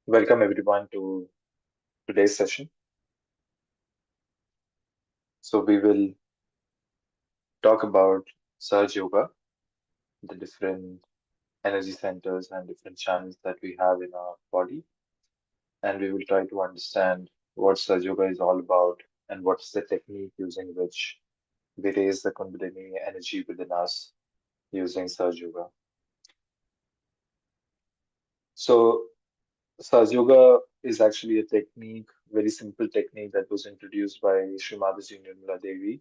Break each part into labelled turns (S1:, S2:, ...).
S1: Welcome everyone to today's session. So we will talk about Surge Yoga, the different energy centers and different channels that we have in our body, and we will try to understand what Surge Yoga is all about and what's the technique using which we raise the Kundalini energy within us using Surge Yoga. So Surge Yoga is actually a technique, very simple technique that was introduced by Srimataji Nirmala Devi,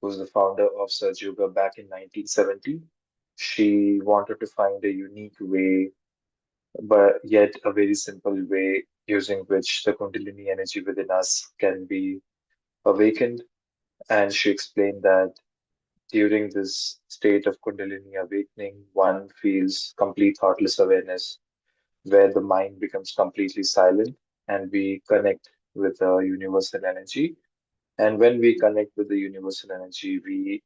S1: who's the founder of Surge Yoga back in 1970. She wanted to find a unique way, but yet a very simple way using which the Kundalini energy within us can be awakened. And she explained that during this state of Kundalini awakening, one feels complete thoughtless awareness, where the mind becomes completely silent and we connect with the universal energy. And when we connect with the universal energy, we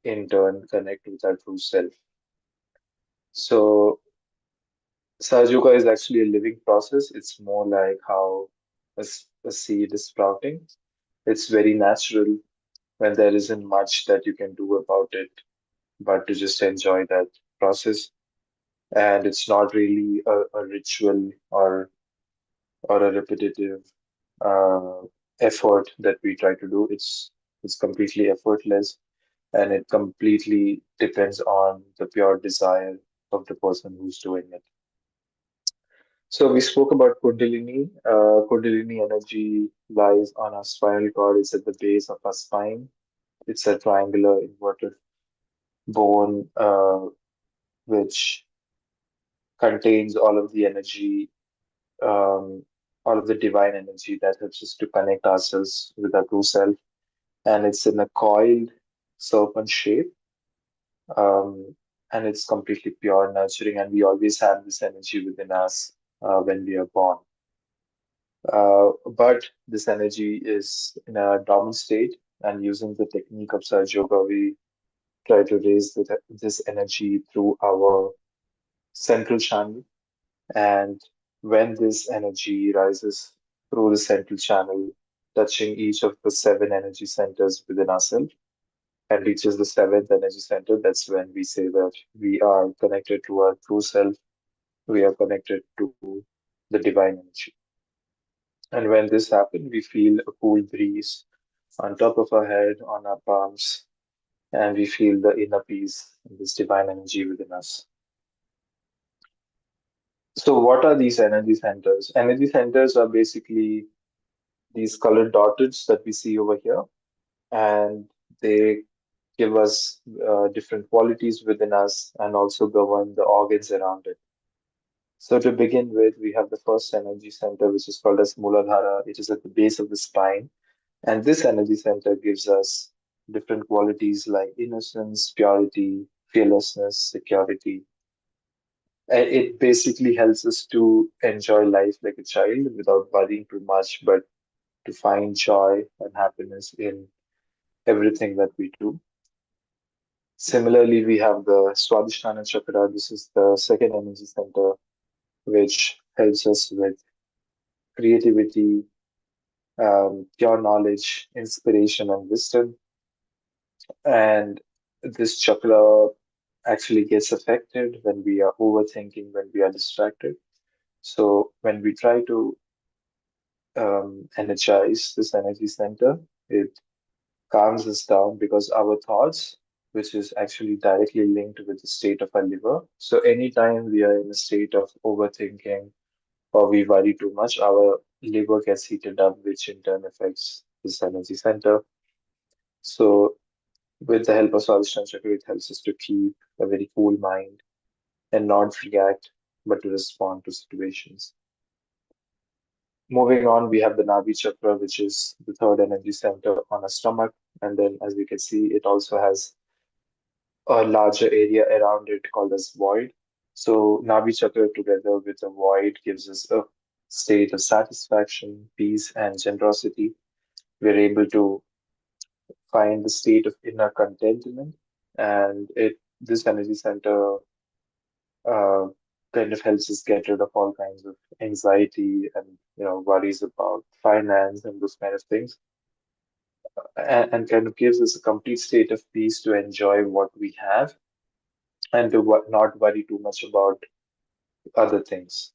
S1: in turn connect with our true self. So Sahaja is actually a living process. It's more like how a seed is sprouting. It's very natural when there isn't much that you can do about it, but to just enjoy that process. And it's not really a ritual or a repetitive uh, effort that we try to do. It's completely effortless, and it completely depends on the pure desire of the person who's doing it. So we spoke about Kundalini. Kundalini energy lies on our spinal cord. It's at the base of our spine. It's a triangular inverted bone which contains all of the energy, um, all of the divine energy that helps us to connect ourselves with our true self. And it's in a coiled serpent shape. Um, and it's completely pure, nurturing, and we always have this energy within us when we are born. But this energy is in a dormant state, and using the technique of Surge Yoga, we try to raise this energy through our central channel. And when this energy rises through the central channel, touching each of the seven energy centers within ourselves, and reaches the seventh energy center, that's when we say that we are connected to our true self, we are connected to the divine energy. And when this happens, we feel a cool breeze on top of our head, on our palms, and we feel the inner peace and this divine energy within us. So, what are these energy centers? Energy centers are basically these colored dots that we see over here, and they give us different qualities within us and also govern the organs around it. So, to begin with, we have the first energy center, which is called as Muladhara. It is at the base of the spine. And this energy center gives us different qualities like innocence, purity, fearlessness, security. And it basically helps us to enjoy life like a child without worrying too much, but to find joy and happiness in everything that we do. Similarly, we have the Swadhisthana Chakra. This is the second energy center, which helps us with creativity, pure knowledge, inspiration, and wisdom. And this chakra actually gets affected when we are overthinking, when we are distracted. So when we try to energize this energy center, it calms us down because our thoughts, which is actually directly linked with the state of our liver. So anytime we are in a state of overthinking or we worry too much, our liver gets heated up, which in turn affects this energy center. So with the help of Swadhisthana Chakra, it helps us to keep a very cool mind and not react, but to respond to situations. Moving on, we have the Nadi Chakra, which is the third energy center on our stomach. And then, as we can see, it also has a larger area around it called as void. So, Navi Chakra together with the void gives us a state of satisfaction, peace, and generosity. We're able to find the state of inner contentment, and it this energy center uh, kind of helps us get rid of all kinds of anxiety and worries about finance and those kind of things, and kind of gives us a complete state of peace to enjoy what we have and to not worry too much about other things.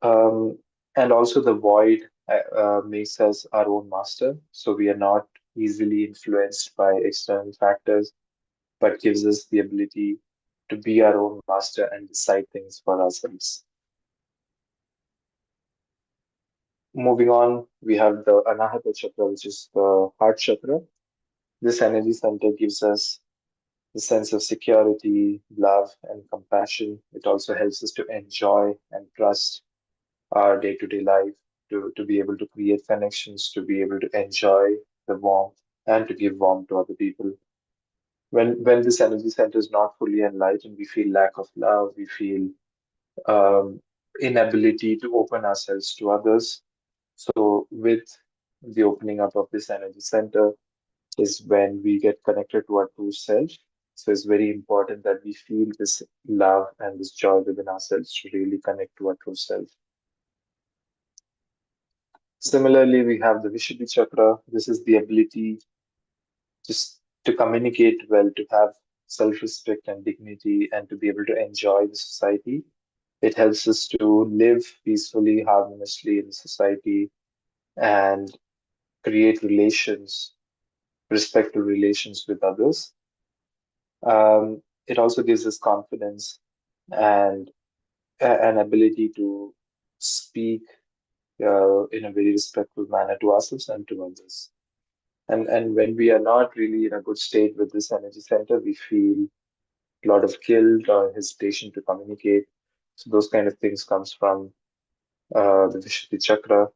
S1: Um, and also, the void makes us our own master, so we are not easily influenced by external factors, but gives us the ability to be our own master and decide things for ourselves. Moving on, we have the Anahata Chakra, which is the heart chakra. This energy center gives us the sense of security, love, and compassion. It also helps us to enjoy and trust our day-to-day life, to be able to create connections, to be able to enjoy the warmth, and to give warmth to other people. When this energy center is not fully enlightened, we feel lack of love, we feel um, inability to open ourselves to others. So with the opening up of this energy center is when we get connected to our true self. So it's very important that we feel this love and this joy within ourselves to really connect to our true self. Similarly, we have the Vishuddhi chakra. This is the ability just to communicate well, to have self-respect and dignity, and to be able to enjoy the society. It helps us to live peacefully, harmoniously in society, and create relations, respectful relations with others. It also gives us confidence and an ability to speak in a very respectful manner to ourselves and to others. And when we are not really in a good state with this energy center, we feel a lot of guilt or hesitation to communicate. So those kind of things comes from the Vishuddhi chakra.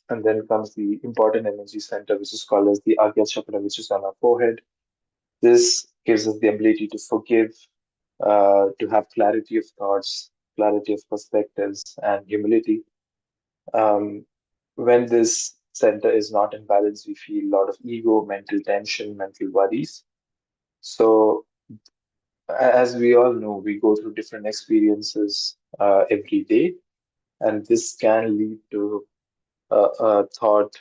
S1: And then comes the important energy center, which is called as the Agya chakra, which is on our forehead. This gives us the ability to forgive, to have clarity of thoughts, clarity of perspectives, and humility. Um, when this center is not in balance, we feel a lot of ego, mental tension, mental worries. So, as we all know, we go through different experiences every day, and this can lead to a thought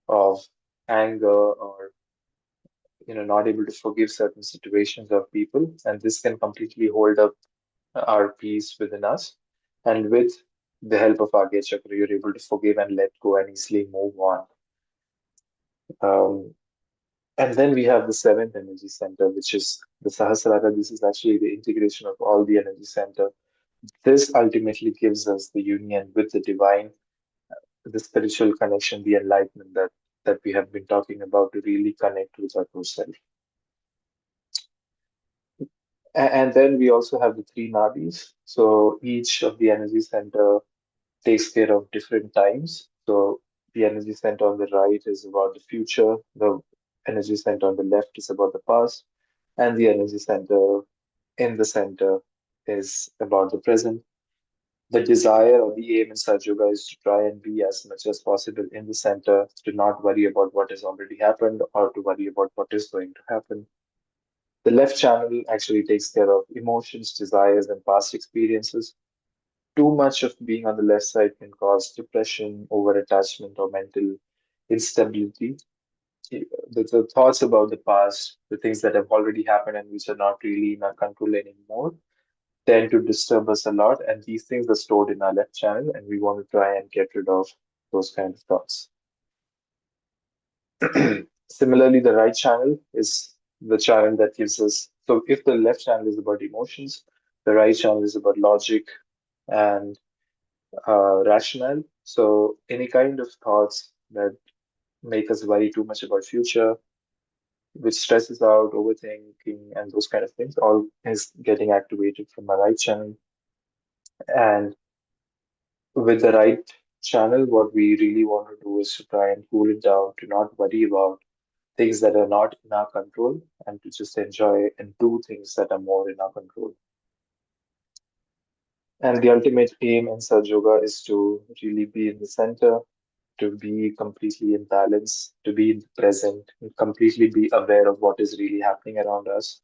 S1: of anger or not able to forgive certain situations or people, and this can completely hold up our peace within us. And with the help of Agya Chakra, you're able to forgive and let go and easily move on. Um, and then we have the seventh energy center, which is the Sahasrara. This is actually the integration of all the energy center. This ultimately gives us the union with the divine, the spiritual connection, the enlightenment that we have been talking about to really connect with our true self. And then we also have the three nadis. So each of the energy center takes care of different times. So the energy center on the right is about the future, the energy center on the left is about the past, and the energy center in the center is about the present. The desire or the aim in Saj Yoga is to try and be as much as possible in the center, to not worry about what has already happened or to worry about what is going to happen. The left channel actually takes care of emotions, desires, and past experiences. Too much of being on the left side can cause depression, over attachment, or mental instability. The thoughts about the past, the things that have already happened and which are not really in our control anymore, tend to disturb us a lot. And these things are stored in our left channel, and we want to try and get rid of those kind of thoughts. Similarly, the right channel is the channel that gives us. So, if the left channel is about emotions, the right channel is about logic and rationale. So any kind of thoughts that make us worry too much about future, which stresses out, overthinking, and those kind of things, all is getting activated from the right channel. And with the right channel, what we really want to do is to try and cool it down, to not worry about things that are not in our control, and to just enjoy and do things that are more in our control. And the ultimate aim in Saj Yoga is to really be in the center, to be completely in balance, to be in the present, and completely be aware of what is really happening around us.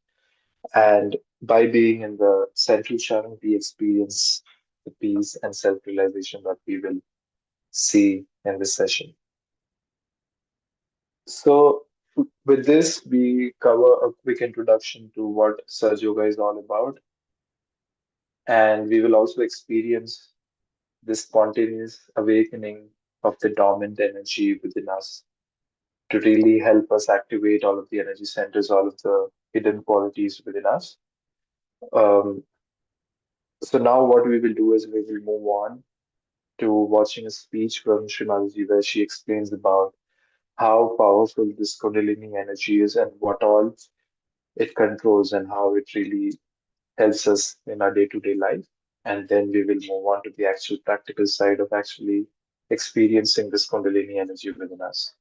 S1: And by being in the central channel, we experience the peace and self-realization that we will see in this session. So, with this, we cover a quick introduction to what Surge Yoga is all about, and we will also experience this spontaneous awakening of the dormant energy within us to really help us activate all of the energy centers, all of the hidden qualities within us. Um, so now what we will do is we will move on to watching a speech from Srimati where she explains about how powerful this Kundalini energy is and what all it controls and how it really helps us in our day-to-day life. And then we will move on to the actual practical side of actually experiencing this Kundalini energy within us.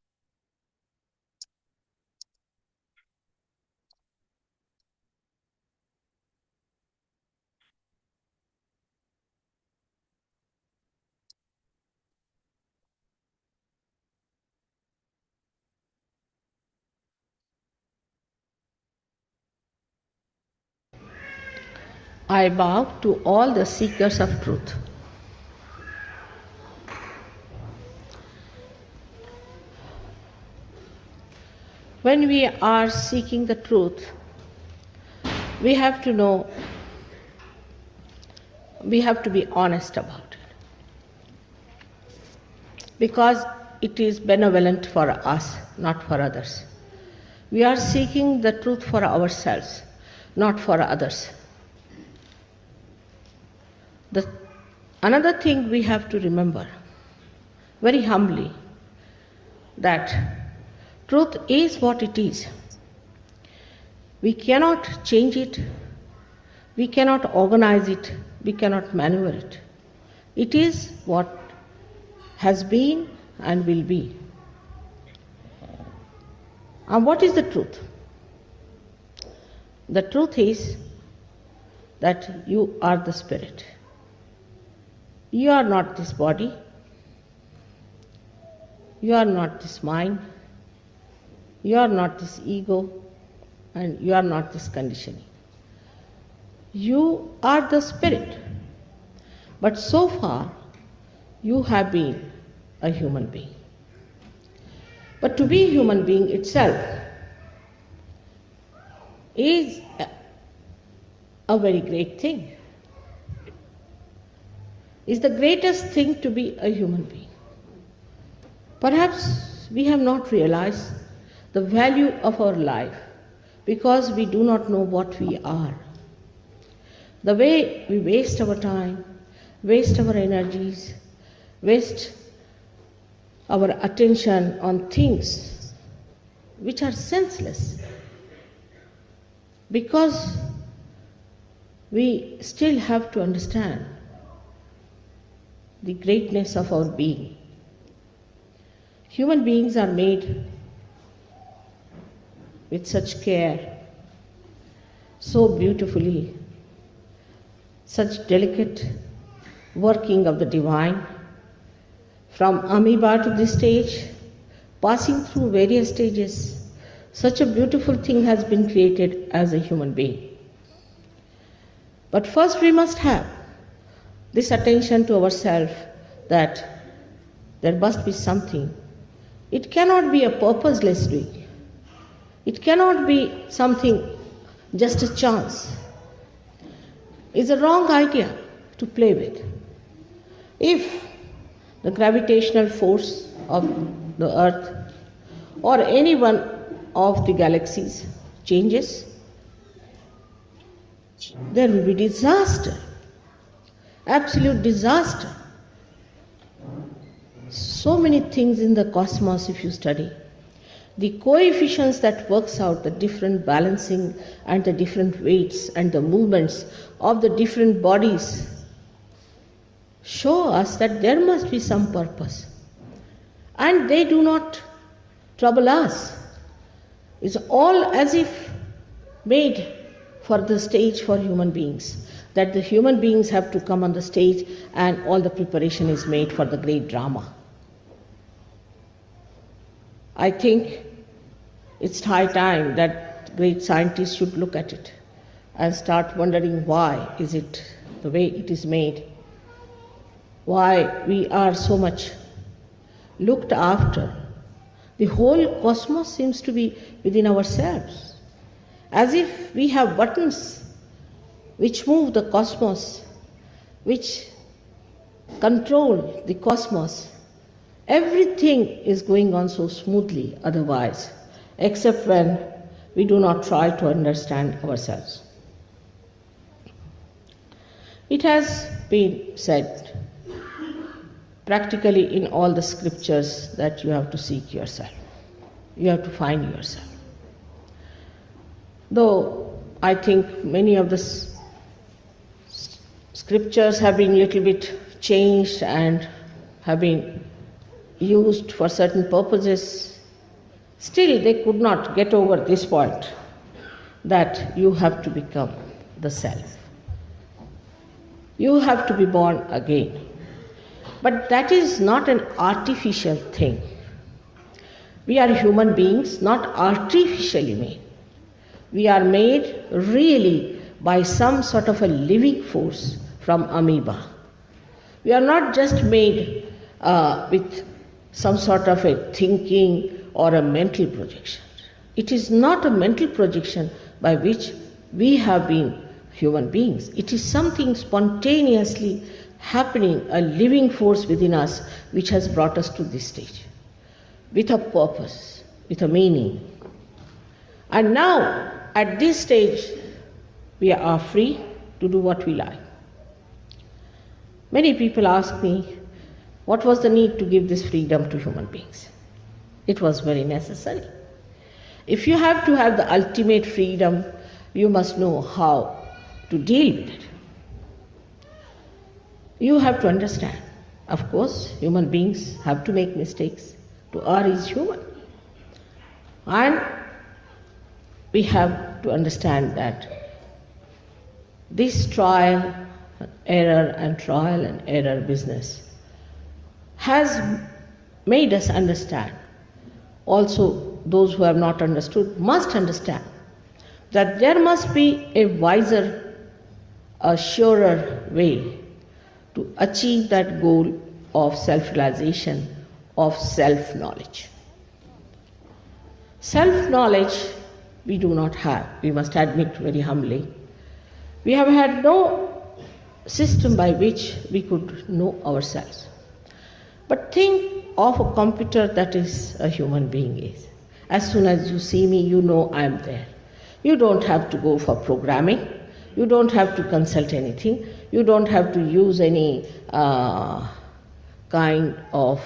S2: I bow to all the seekers of truth. When we are seeking the truth, we have to know, we have to be honest about it. Because it is benevolent for us, not for others. We are seeking the truth for ourselves, not for others. The, another thing we have to remember, very humbly, that truth is what it is. We cannot change it, we cannot organize it, we cannot maneuver it. It is what has been and will be. And what is the truth? The truth is that you are the spirit. You are not this body, you are not this mind, you are not this ego, and you are not this conditioning. You are the spirit. But so far, you have been a human being. But to be a human being itself is a very great thing. Is the greatest thing to be a human being. Perhaps we have not realized the value of our life because we do not know what we are. The way we waste our time, waste our energies, waste our attention on things which are senseless because we still have to understand the greatness of our being. Human beings are made with such care, so beautifully, such delicate working of the divine, from amoeba to this stage, passing through various stages. Such a beautiful thing has been created as a human being. But first we must have this attention to ourselves that there must be something. It cannot be a purposeless doing. It cannot be something just a chance. It's a wrong idea to play with. If the gravitational force of the earth or any one of the galaxies changes, there will be disaster, absolute disaster. So many things in the cosmos if you study. The coefficients that works out the different balancing and the different weights and the movements of the different bodies show us that there must be some purpose. And they do not trouble us. It's all as if made for the stage for human beings. That the human beings have to come on the stage and all the preparation is made for the great drama. I think it's high time that great scientists should look at it. and start wondering why is it the way it is made, why we are so much looked after. The whole cosmos seems to be within ourselves, as if we have buttons which move the cosmos, which control the cosmos. Everything is going on so smoothly otherwise, except when we do not try to understand ourselves. It has been said practically in all the scriptures that you have to seek yourself. You have to find yourself. Though I think many of the scriptures have been a little bit changed and have been used for certain purposes, still they could not get over this point that you have to become the self. You have to be born again. But that is not an artificial thing. We are human beings, not artificially made. We are made really by some sort of a living force from amoeba. We are not just made with some sort of a thinking or a mental projection. It is not a mental projection by which we have been human beings. It is something spontaneously happening, a living force within us which has brought us to this stage, with a purpose, with a meaning. And now, at this stage, we are free to do what we like. Many people ask me, what was the need to give this freedom to human beings? It was very necessary. If you have to have the ultimate freedom, you must know how to deal with it. You have to understand. Of course, human beings have to make mistakes. To err is human. And we have to understand that this trial and error business has made us understand. Also, those who have not understood must understand that there must be a wiser, a surer way to achieve that goal of self-realization, of self-knowledge. Self-knowledge we do not have, we must admit very humbly. We have had no system by which we could know ourselves. But think of a computer that is a human being is. As soon as you see me, you know I am there. You don't have to go for programming. You don't have to consult anything. You don't have to use any kind of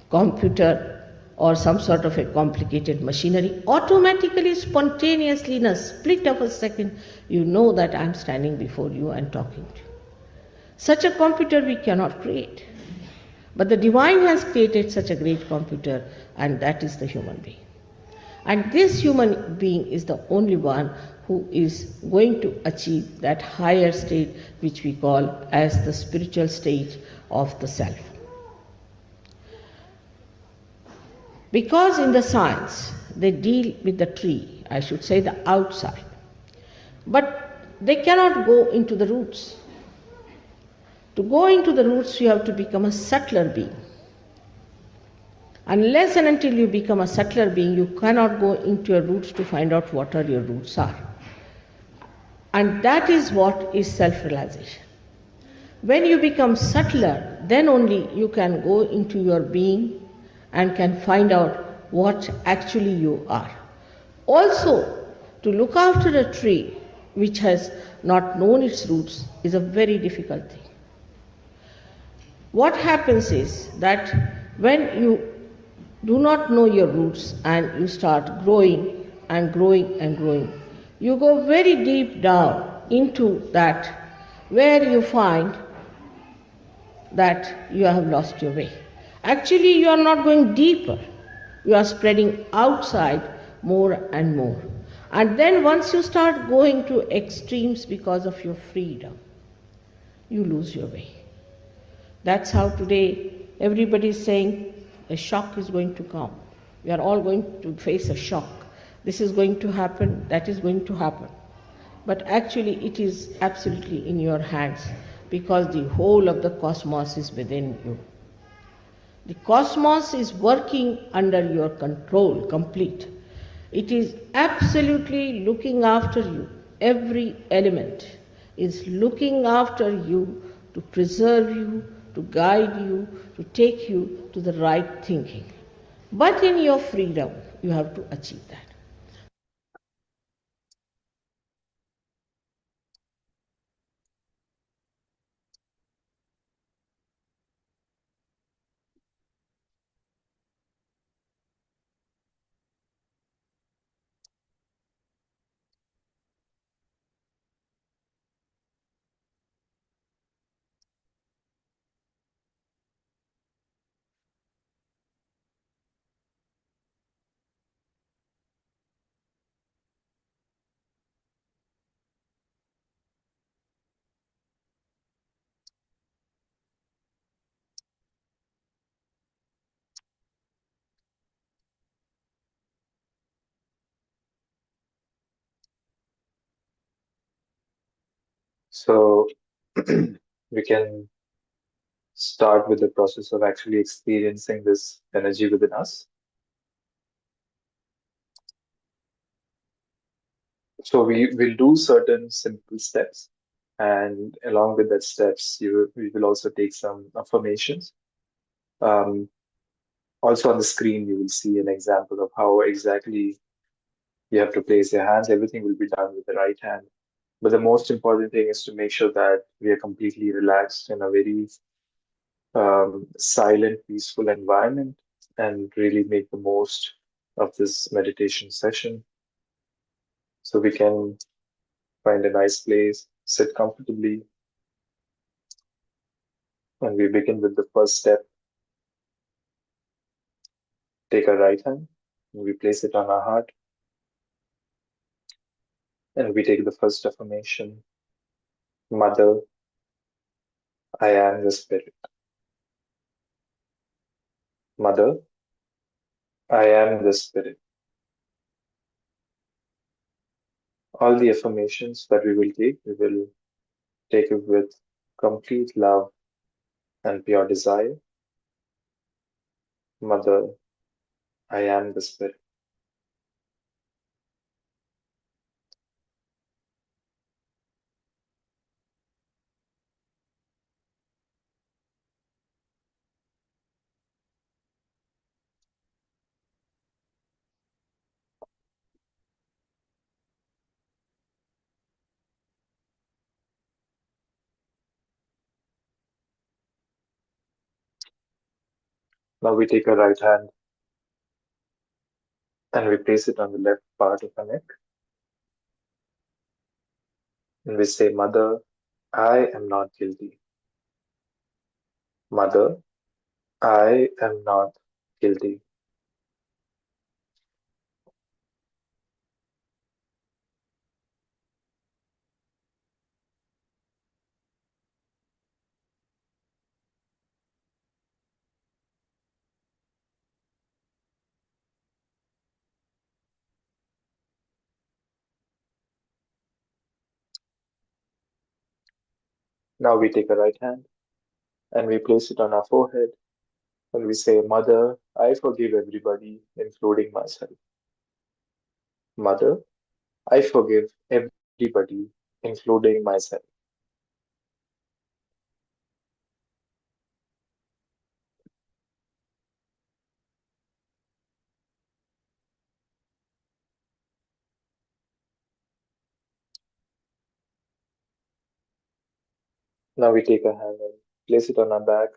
S2: computer or some sort of a complicated machinery. Automatically, spontaneously, in a split of a second, you know that I am standing before you and talking to you. Such a computer we cannot create. But the divine has created such a great computer, and that is the human being. And this human being is the only one who is going to achieve that higher state which we call as the spiritual state of the self. Because in the science they deal with the tree, I should say the outside, but they cannot go into the roots. To go into the roots, you have to become a subtler being. Unless and until you become a subtler being, you cannot go into your roots to find out what are your roots are. And that is what is self-realization. When you become subtler, then only you can go into your being and can find out what actually you are. Also, to look after a tree which has not known its roots is a very difficult thing. What happens is that when you do not know your roots and you start growing and growing and growing, you go very deep down into that where you find that you have lost your way. Actually, you are not going deeper. You are spreading outside more and more. And then once you start going to extremes because of your freedom, you lose your way. That's how today everybody is saying a shock is going to come. We are all going to face a shock. this is going to happen, that is going to happen. But actually, it is absolutely in your hands because the whole of the cosmos is within you. The cosmos is working under your control, complete. It is absolutely looking after you. Every element is looking after you to preserve you, to guide you, to take you to the right thinking. But in your freedom, you have to achieve that.
S1: So we can start with the process of actually experiencing this energy within us. So we will do certain simple steps, and along with that steps, we will also take some affirmations. Um, Also on the screen, you will see an example of how exactly you have to place your hands. Everything will be done with the right hand. But the most important thing is to make sure that we are completely relaxed in a very silent, peaceful environment and really make the most of this meditation session. So we can find a nice place, sit comfortably, and we begin with the first step. Take our right hand, and we place it on our heart, and we take the first affirmation. Mother, I am the spirit. Mother, I am the spirit. All the affirmations that we will take it with complete love and pure desire. Mother, I am the spirit. Now we take our right hand and we place it on the left part of our neck. And we say, Mother, I am not guilty. Mother, I am not guilty. Now we take our right hand and we place it on our forehead and we say, Mother, I forgive everybody, including myself. Mother, I forgive everybody, including myself. Now we take our hand and place it on our back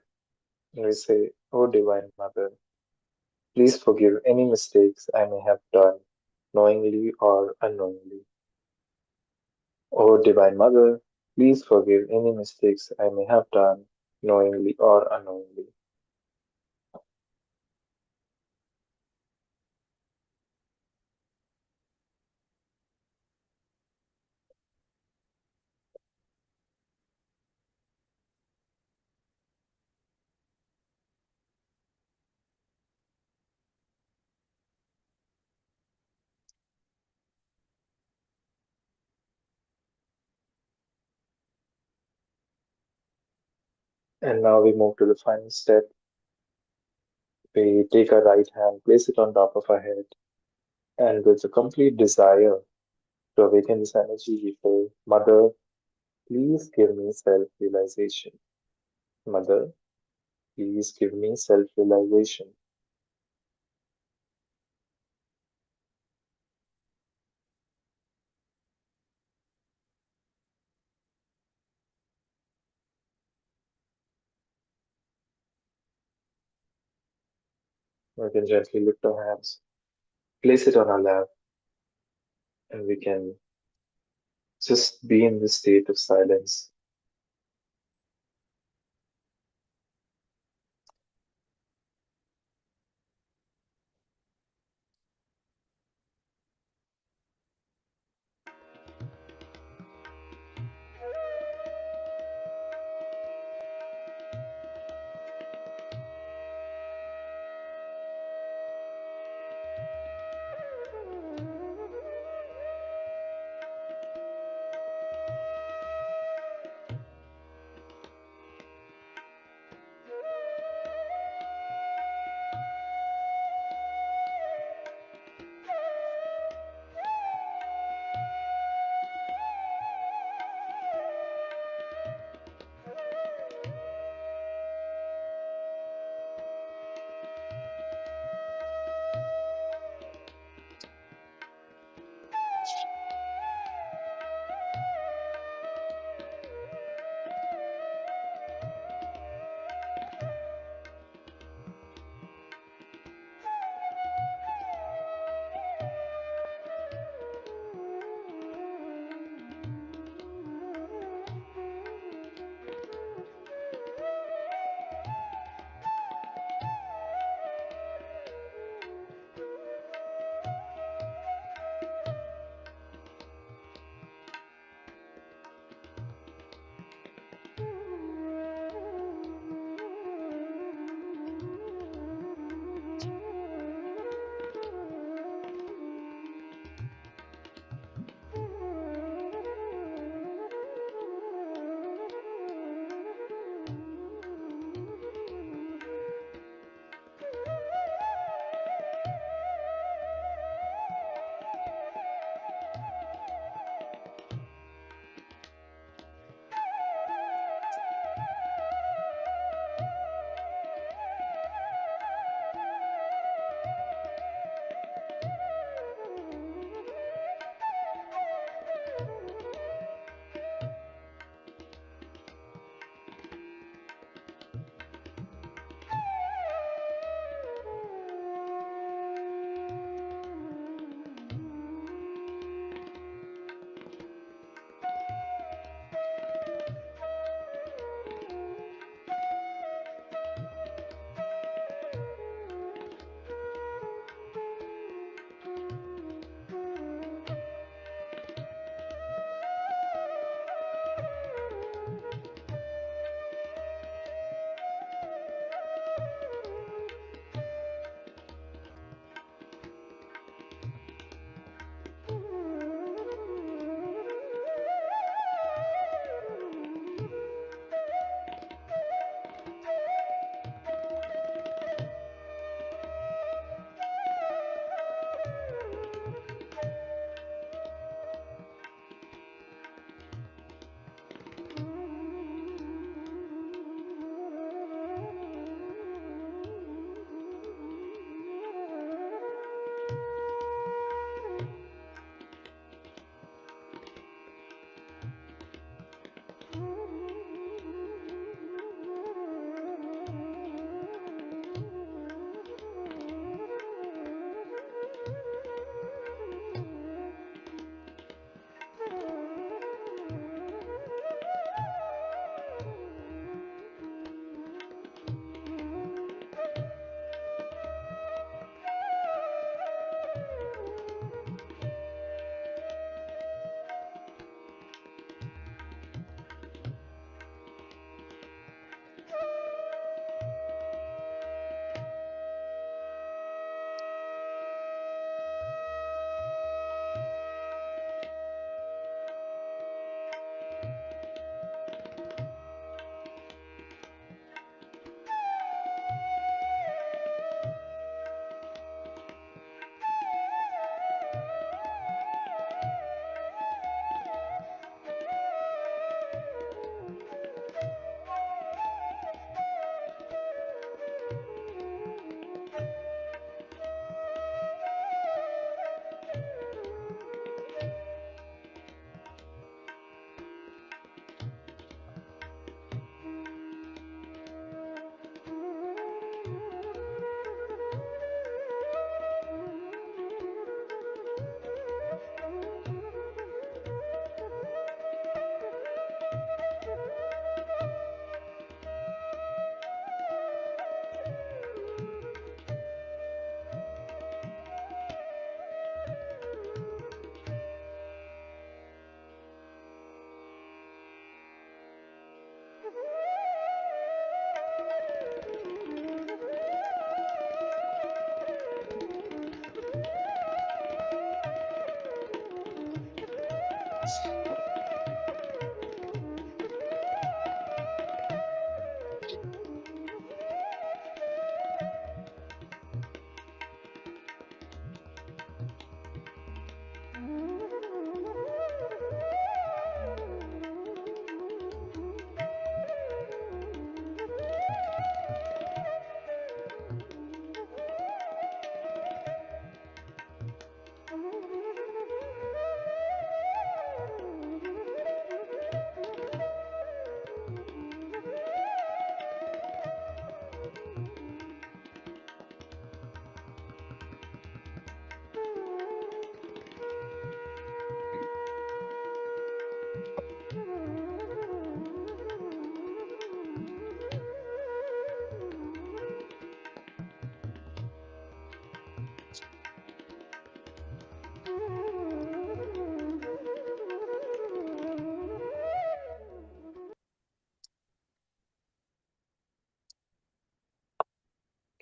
S1: and we say, Oh Divine Mother, please forgive any mistakes I may have done, knowingly or unknowingly. O Divine Mother, please forgive any mistakes I may have done, knowingly or unknowingly. And now we move to the final step. We take our right hand, place it on top of our head, and with a complete desire to awaken this energy, we say, Mother, please give me self realization. Mother, please give me self realization. We can gently lift our hands, place it on our lap, and we can just be in this state of silence.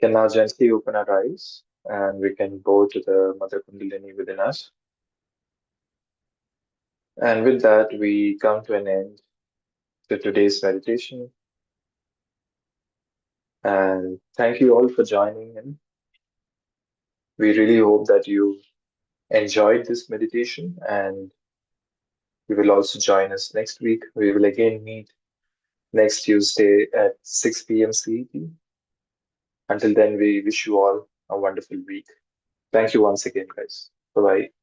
S1: Can now gently open our eyes and we can bow to the Mother Kundalini within us. And with that, we come to an end to today's meditation. And thank you all for joining in. We really hope that you enjoyed this meditation and you will also join us next week. We will again meet next Tuesday at 6 p.m. CET. Until then, we wish you all a wonderful week. Thank you once again, guys. Bye bye.